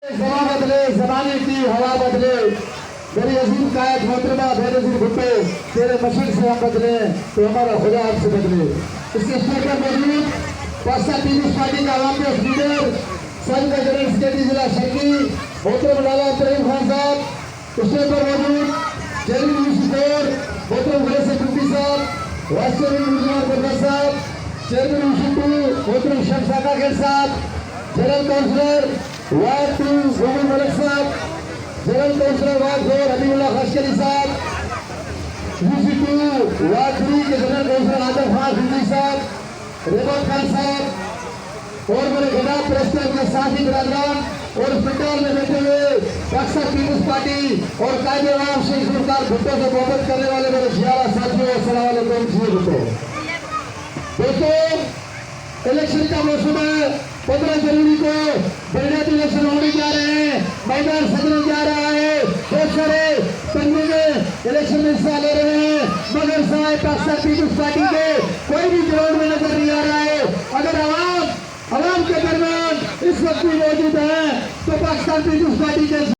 जमा बदले, जमाने की हवा बदले, मेरी अजीम कायद मोहतरमा बेनज़ीर भुट्टो, तेरे मशीन से हम बदले तो हमारा खुदा आपसे बदले। इसके स्टेज पर मौजूद पाकिस्तान पीपल्स पार्टी का आवाम के लीडर, संघ का जनरल सेक्रेटरी जिला शर्की मोहतरम लाला अब्दुल खान साहब, स्टेज पर मौजूद चेयरमैन यूसुफ मोहतरम गुले सेक्रेटरी साहब, वाइस चेयरमैन गुरबाज साहब, चेयरमैन यूसुफ मोहतरम शमसाका खेल साहब, general counsellor ward 2 Govind Malik साहब, जनरल काउंसलर वार्ड 4 हबीबुल्लाह खशकरी साहब, यूसी2 वार्ड 3 के जनरल काउंसलर आजम खान सिंधी साहब, रेबत खान साहब और मेरे गदा प्रेस क्लब के साथी बिरादरान और इस पंडाल में बैठे हुए पाकिस्तान पीपल्स पार्टी और कायदे आवाम शेख सुल्तान भुट्टो से मोहब्बत करने वाले मेरे जियारा साथियों, अस्सलाम वालेकुम जी भुट्टो। दोस्तों, इलेक्शन का मौसम है। 15 जनवरी को बुनियादी इलेक्शन होने जा रहे हैं, मैदान सजने जा रहा है, बहुत सारे तंगों में इलेक्शन में हिस्सा ले रहे हैं, मगर साहब पाकिस्तान पीपल्स पार्टी के कोई भी ग्राउंड में नजर नहीं आ रहा है। अगर आवाम के दरमियान इस वक्त भी मौजूद है तो पाकिस्तान पीपल्स पार्टी के